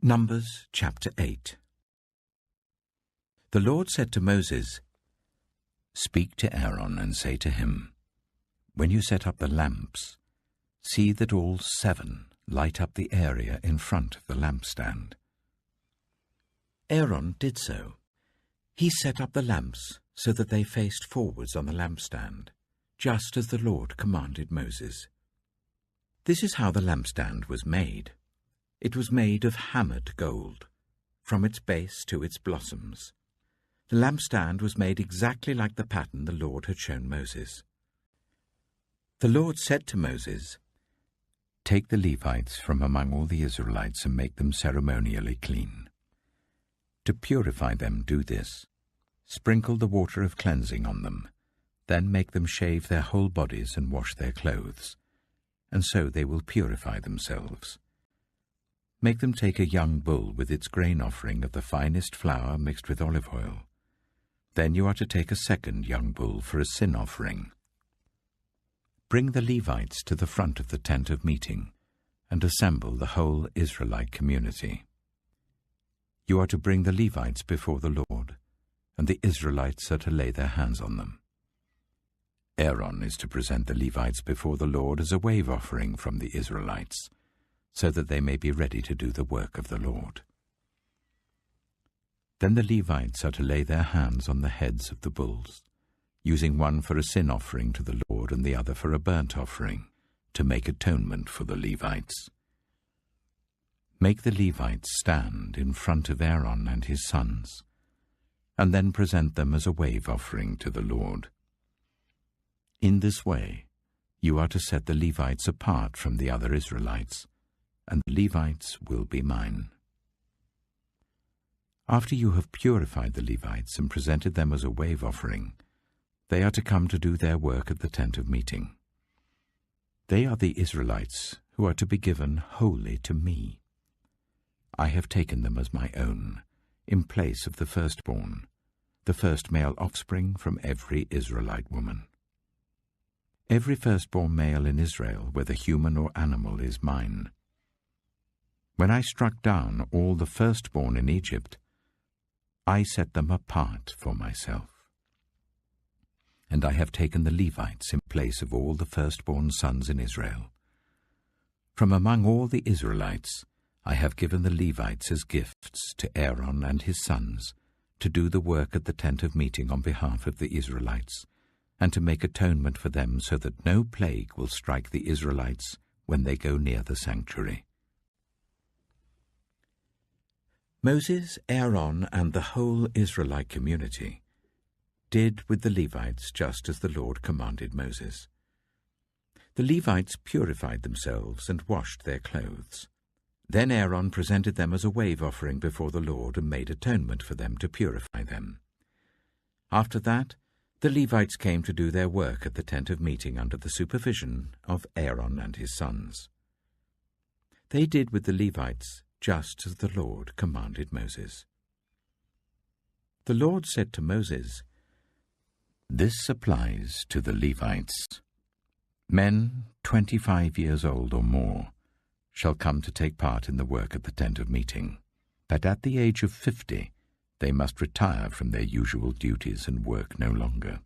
Numbers chapter 8. The Lord said to Moses, "Speak to Aaron and say to him, when you set up the lamps, see that all 7 light up the area in front of the lampstand." Aaron did so. He set up the lamps so that they faced forwards on the lampstand, just as the Lord commanded Moses. This is how the lampstand was made. It was made of hammered gold, from its base to its blossoms. The lampstand was made exactly like the pattern the Lord had shown Moses. The Lord said to Moses, "Take the Levites from among all the Israelites and make them ceremonially clean. To purify them, do this. Sprinkle the water of cleansing on them, then make them shave their whole bodies and wash their clothes, and so they will purify themselves. Make them take a young bull with its grain offering of the finest flour mixed with olive oil. Then you are to take a second young bull for a sin offering. Bring the Levites to the front of the tent of meeting and assemble the whole Israelite community. You are to bring the Levites before the Lord, and the Israelites are to lay their hands on them. Aaron is to present the Levites before the Lord as a wave offering from the Israelites, so that they may be ready to do the work of the Lord. Then the Levites are to lay their hands on the heads of the bulls, using one for a sin offering to the Lord and the other for a burnt offering, to make atonement for the Levites. Make the Levites stand in front of Aaron and his sons, and then present them as a wave offering to the Lord. In this way, you are to set the Levites apart from the other Israelites, and the Levites will be mine. After you have purified the Levites and presented them as a wave offering, they are to come to do their work at the tent of meeting. They are the Israelites who are to be given wholly to me. I have taken them as my own, in place of the firstborn, the first male offspring from every Israelite woman. Every firstborn male in Israel, whether human or animal, is mine. When I struck down all the firstborn in Egypt, I set them apart for myself. And I have taken the Levites in place of all the firstborn sons in Israel. From among all the Israelites, I have given the Levites as gifts to Aaron and his sons to do the work at the tent of meeting on behalf of the Israelites, and to make atonement for them so that no plague will strike the Israelites when they go near the sanctuary." Moses, Aaron, and the whole Israelite community did with the Levites just as the Lord commanded Moses. The Levites purified themselves and washed their clothes. Then Aaron presented them as a wave offering before the Lord and made atonement for them to purify them. After that, the Levites came to do their work at the tent of meeting under the supervision of Aaron and his sons. They did with the Levites just as the Lord commanded Moses. The Lord said to Moses, "This applies to the Levites. Men 25 years old or more shall come to take part in the work at the tent of meeting, but at the age of 50 they must retire from their usual duties and work no longer.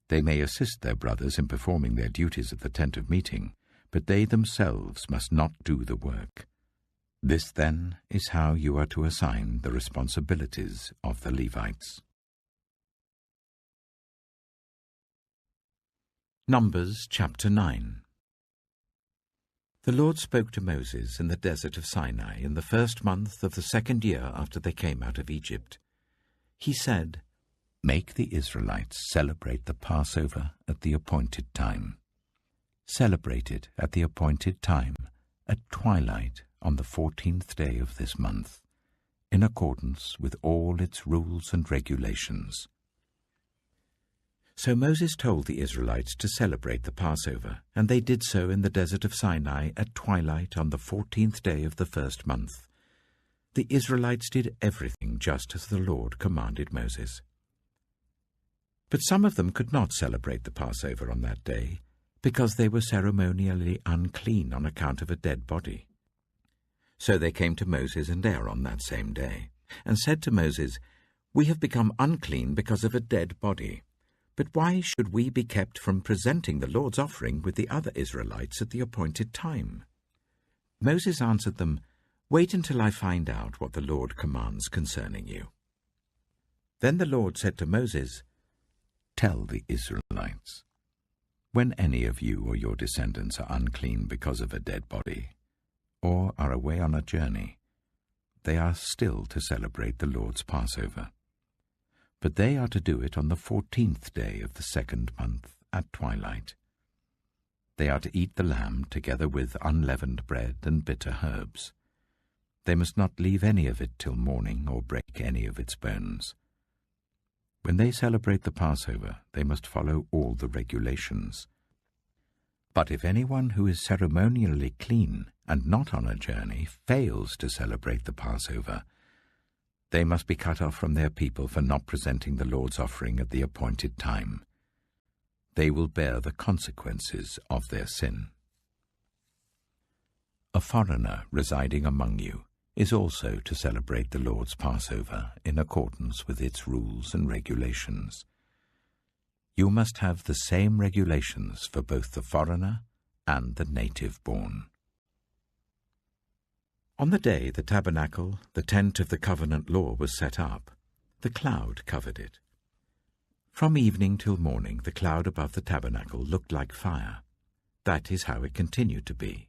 They may assist their brothers in performing their duties at the tent of meeting, but they themselves must not do the work. This, then, is how you are to assign the responsibilities of the Levites." Numbers chapter 9. The Lord spoke to Moses in the desert of Sinai in the 1st month of the 2nd year after they came out of Egypt. He said, "Make the Israelites celebrate the Passover at the appointed time. Celebrate it at the appointed time, at twilight on the 14th day of this month, in accordance with all its rules and regulations." So Moses told the Israelites to celebrate the Passover, and they did so in the desert of Sinai at twilight on the 14th day of the 1st month. The Israelites did everything just as the Lord commanded Moses. But some of them could not celebrate the Passover on that day, because they were ceremonially unclean on account of a dead body. So they came to Moses and Aaron that same day, and said to Moses, "We have become unclean because of a dead body. But why should we be kept from presenting the Lord's offering with the other Israelites at the appointed time?" Moses answered them, "Wait until I find out what the Lord commands concerning you." Then the Lord said to Moses, "Tell the Israelites, when any of you or your descendants are unclean because of a dead body, or are away on a journey, they are still to celebrate the Lord's Passover. But they are to do it on the 14th day of the 2nd month at twilight. They are to eat the lamb together with unleavened bread and bitter herbs. They must not leave any of it till morning or break any of its bones. When they celebrate the Passover, they must follow all the regulations. But if anyone who is ceremonially clean and not on a journey fails to celebrate the Passover, they must be cut off from their people for not presenting the Lord's offering at the appointed time. They will bear the consequences of their sin. A foreigner residing among you is also to celebrate the Lord's Passover in accordance with its rules and regulations. You must have the same regulations for both the foreigner and the native-born. On the day the tabernacle, the tent of the covenant law, was set up, the cloud covered it. From evening till morning the cloud above the tabernacle looked like fire. That is how it continued to be.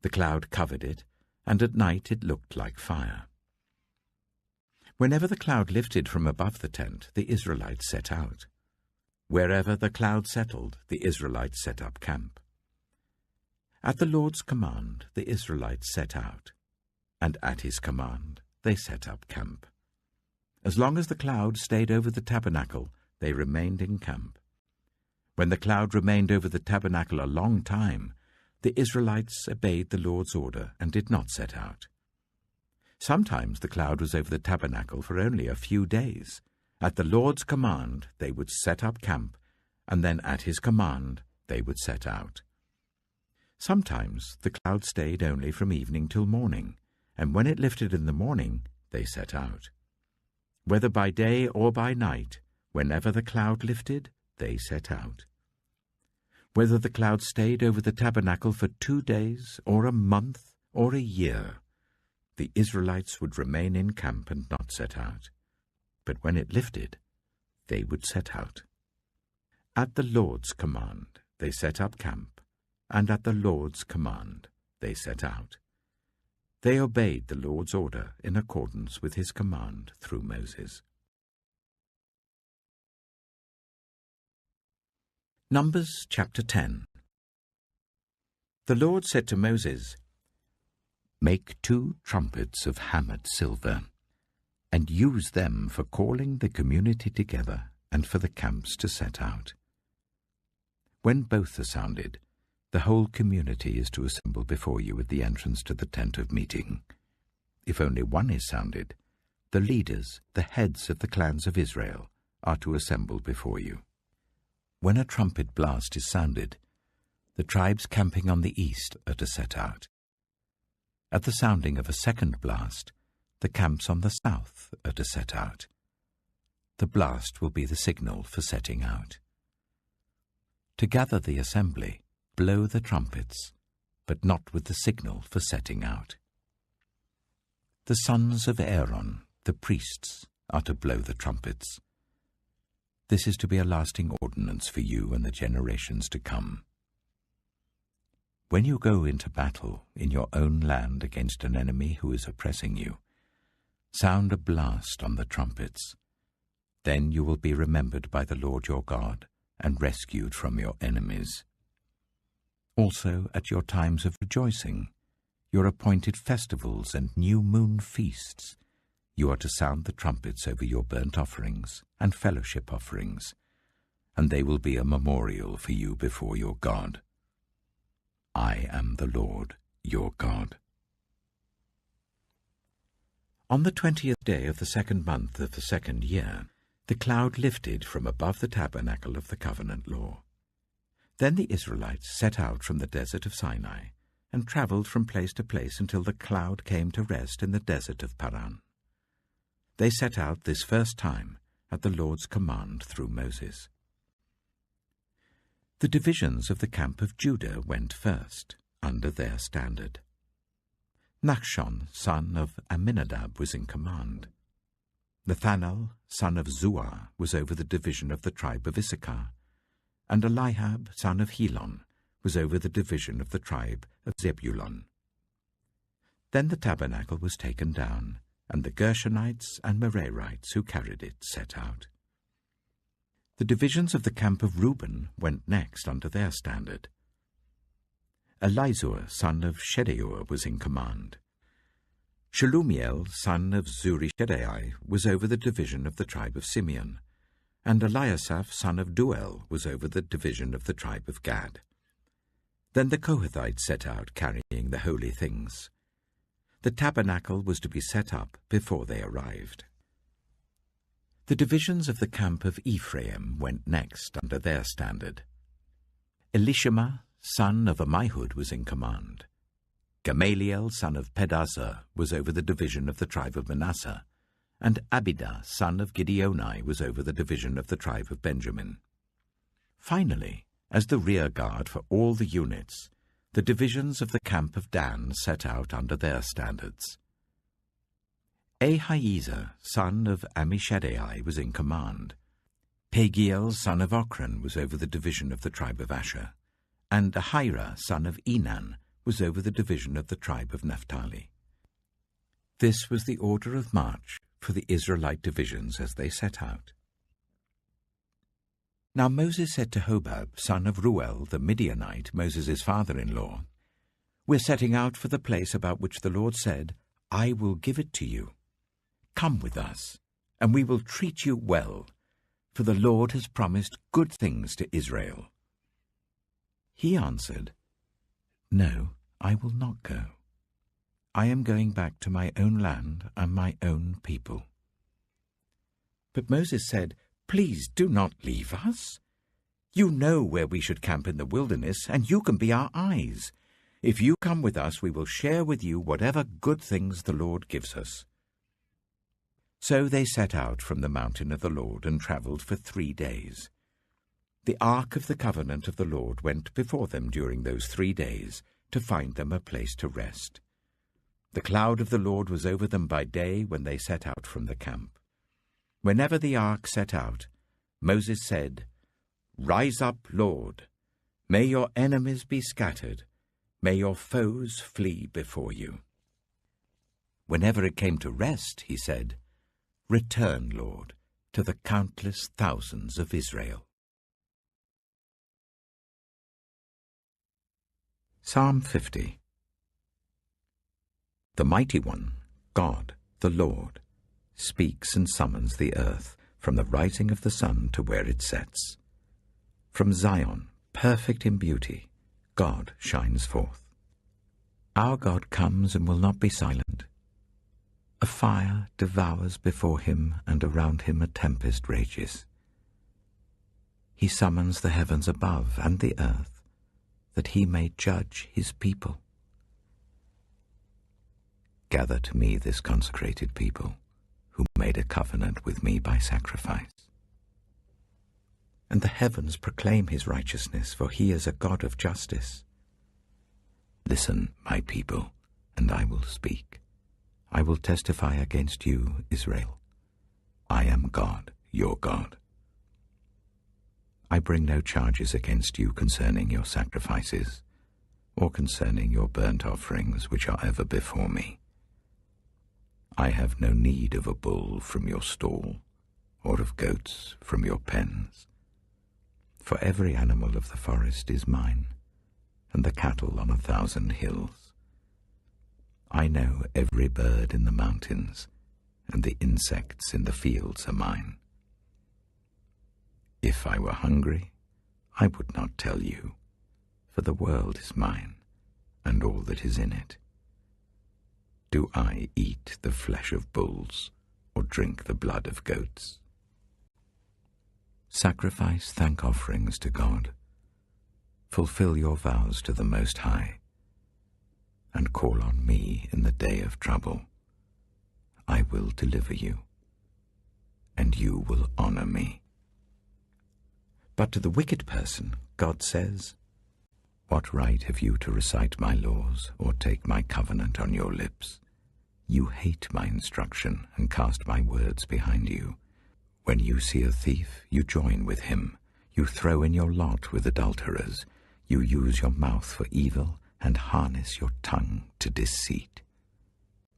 The cloud covered it, and at night it looked like fire. Whenever the cloud lifted from above the tent, the Israelites set out. Wherever the cloud settled, the Israelites set up camp. At the Lord's command, the Israelites set out, and at his command, they set up camp. As long as the cloud stayed over the tabernacle, they remained in camp. When the cloud remained over the tabernacle a long time, the Israelites obeyed the Lord's order and did not set out. Sometimes the cloud was over the tabernacle for only a few days. At the Lord's command, they would set up camp, and then at his command, they would set out. Sometimes the cloud stayed only from evening till morning, and when it lifted in the morning, they set out. Whether by day or by night, whenever the cloud lifted, they set out. Whether the cloud stayed over the tabernacle for 2 days, or a month, or a year, the Israelites would remain in camp and not set out. But when it lifted, they would set out. At the Lord's command, they set up camp, and at the Lord's command, they set out. They obeyed the Lord's order in accordance with his command through Moses. Numbers chapter 10. The Lord said to Moses, "Make 2 trumpets of hammered silver, and use them for calling the community together and for the camps to set out. When both are sounded, the whole community is to assemble before you at the entrance to the tent of meeting. If only one is sounded, the leaders, the heads of the clans of Israel, are to assemble before you. When a trumpet blast is sounded, the tribes camping on the east are to set out. At the sounding of a second blast, the camps on the south are to set out. The blast will be the signal for setting out. To gather the assembly, blow the trumpets, but not with the signal for setting out. The sons of Aaron, the priests, are to blow the trumpets. This is to be a lasting ordinance for you and the generations to come. When you go into battle in your own land against an enemy who is oppressing you, sound a blast on the trumpets. Then you will be remembered by the Lord your God and rescued from your enemies. Also, at your times of rejoicing, your appointed festivals and new moon feasts, you are to sound the trumpets over your burnt offerings and fellowship offerings, and they will be a memorial for you before your God. I am the Lord your God." On the 20th day of the 2nd month of the 2nd year, the cloud lifted from above the tabernacle of the covenant law. Then the Israelites set out from the desert of Sinai and travelled from place to place until the cloud came to rest in the desert of Paran. They set out this first time at the Lord's command through Moses. The divisions of the camp of Judah went first, under their standard. Nachshon, son of Amminadab, was in command. Nathanael, son of Zuar, was over the division of the tribe of Issachar, and Eliab, son of Helon, was over the division of the tribe of Zebulun. Then the tabernacle was taken down, and the Gershonites and Merarites who carried it set out. The divisions of the camp of Reuben went next under their standard. Elizur, son of Shedeur, was in command. Shelumiel, son of Zurishaddai, was over the division of the tribe of Simeon, and Eliasaph, son of Duel, was over the division of the tribe of Gad. Then the Kohathites set out, carrying the holy things. The tabernacle was to be set up before they arrived. The divisions of the camp of Ephraim went next under their standard. Elishama, son of Ammihud, was in command. Gamaliel, son of Pedazur, was over the division of the tribe of Manasseh, and Abidah, son of Gideoni, was over the division of the tribe of Benjamin. Finally, as the rear guard for all the units, the divisions of the camp of Dan set out under their standards. Ahiezer, son of Ammishaddai, was in command. Pagiel, son of Ochran, was over the division of the tribe of Asher, and Ahira, son of Enan, was over the division of the tribe of Naphtali. This was the order of march for the Israelite divisions as they set out. Now Moses said to Hobab, son of Ruel, the Midianite, Moses' father-in-law, "We're setting out for the place about which the Lord said, 'I will give it to you.' Come with us, and we will treat you well, for the Lord has promised good things to Israel." He answered, "No, I will not go. I am going back to my own land and my own people." But Moses said, "Please do not leave us. You know where we should camp in the wilderness, and you can be our eyes. If you come with us, we will share with you whatever good things the Lord gives us." So they set out from the mountain of the Lord and travelled for 3 days. The ark of the covenant of the Lord went before them during those 3 days to find them a place to rest. The cloud of the Lord was over them by day when they set out from the camp. Whenever the ark set out, Moses said, "Rise up, Lord. May your enemies be scattered. May your foes flee before you." Whenever it came to rest, he said, "Return, Lord, to the countless thousands of Israel." Psalm 50. The Mighty One, God, the Lord, speaks and summons the earth from the rising of the sun to where it sets. From Zion, perfect in beauty, God shines forth. Our God comes and will not be silent. A fire devours before him, and around him a tempest rages. He summons the heavens above and the earth, that he may judge his people. Gather to me this consecrated people, who made a covenant with me by sacrifice. And the heavens proclaim his righteousness, for he is a God of justice. Listen, my people, and I will speak. I will testify against you, Israel. I am God, your God. I bring no charges against you concerning your sacrifices, or concerning your burnt offerings which are ever before me. I have no need of a bull from your stall, or of goats from your pens. For every animal of the forest is mine, and the cattle on 1,000 hills. I know every bird in the mountains, and the insects in the fields are mine. If I were hungry, I would not tell you, for the world is mine, and all that is in it. Do I eat the flesh of bulls, or drink the blood of goats? Sacrifice thank offerings to God. Fulfill your vows to the Most High. and call on me in the day of trouble. I will deliver you, and you will honor me. But to the wicked person, God says, what right have you to recite my laws or take my covenant on your lips? You hate my instruction and cast my words behind you. When you see a thief, you join with him. You throw in your lot with adulterers. You use your mouth for evil and harness your tongue to deceit.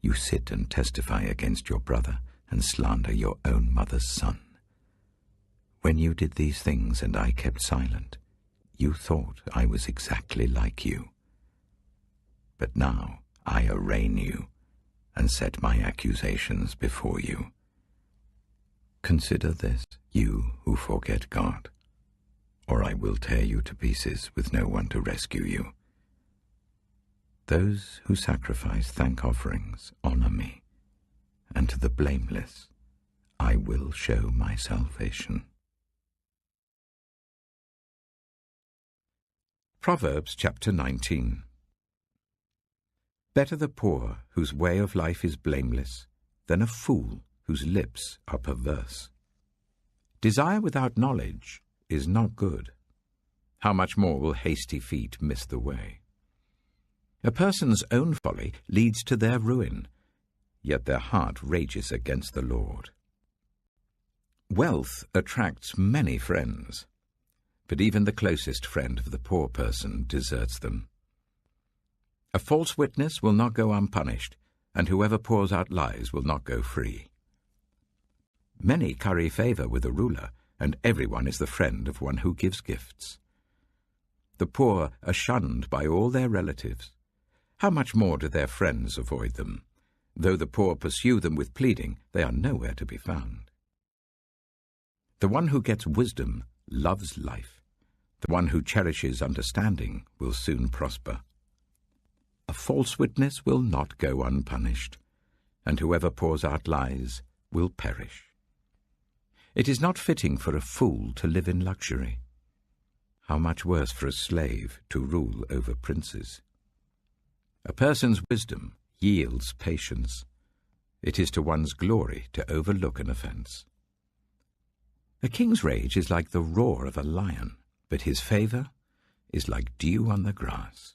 You sit and testify against your brother and slander your own mother's son. When you did these things and I kept silent, you thought I was exactly like you. But now I arraign you and set my accusations before you. Consider this, you who forget God, or I will tear you to pieces with no one to rescue you. Those who sacrifice thank offerings honor me, and to the blameless I will show my salvation. Proverbs chapter 19. Better the poor whose way of life is blameless than a fool whose lips are perverse. Desire without knowledge is not good. How much more will hasty feet miss the way? A person's own folly leads to their ruin, yet their heart rages against the Lord. Wealth attracts many friends, but even the closest friend of the poor person deserts them. A false witness will not go unpunished, and whoever pours out lies will not go free. Many curry favor with a ruler, and everyone is the friend of one who gives gifts. The poor are shunned by all their relatives. How much more do their friends avoid them? Though the poor pursue them with pleading, they are nowhere to be found. The one who gets wisdom loves life. The one who cherishes understanding will soon prosper. A false witness will not go unpunished, and whoever pours out lies will perish. It is not fitting for a fool to live in luxury. How much worse for a slave to rule over princes. A person's wisdom yields patience. It is to one's glory to overlook an offense. A king's rage is like the roar of a lion, but his favor is like dew on the grass.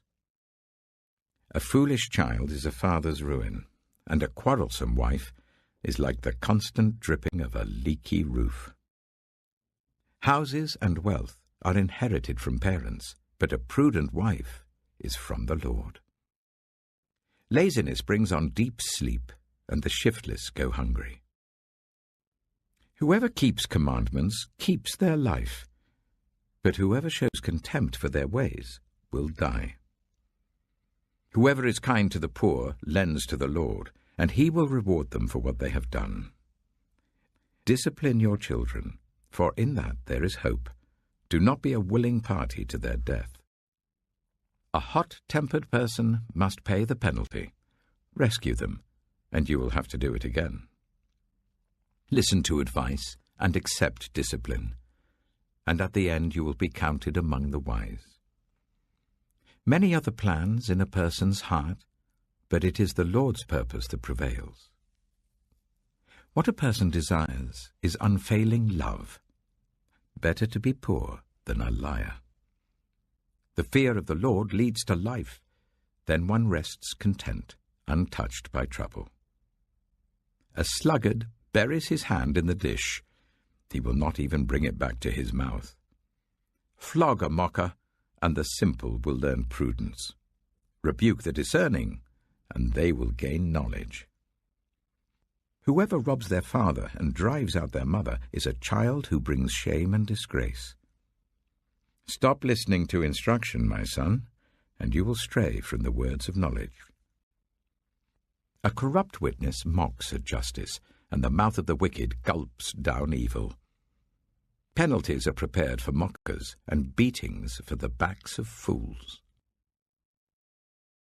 A foolish child is a father's ruin, and a quarrelsome wife is like the constant dripping of a leaky roof. Houses and wealth are inherited from parents, but a prudent wife is from the Lord. Laziness brings on deep sleep, and the shiftless go hungry. Whoever keeps commandments keeps their life, but whoever shows contempt for their ways will die. Whoever is kind to the poor lends to the Lord, and he will reward them for what they have done. Discipline your children, for in that there is hope. Do not be a willing party to their death. A hot-tempered person must pay the penalty. Rescue them, and you will have to do it again. Listen to advice and accept discipline, and at the end you will be counted among the wise. Many are the plans in a person's heart, but it is the Lord's purpose that prevails. What a person desires is unfailing love. Better to be poor than a liar. The fear of the Lord leads to life. Then one rests content, untouched by trouble. A sluggard buries his hand in the dish. He will not even bring it back to his mouth. Flog a mocker, and the simple will learn prudence. Rebuke the discerning, and they will gain knowledge. Whoever robs their father and drives out their mother is a child who brings shame and disgrace. Stop listening to instruction, my son, and you will stray from the words of knowledge. A corrupt witness mocks at justice, and the mouth of the wicked gulps down evil. Penalties are prepared for mockers, and beatings for the backs of fools.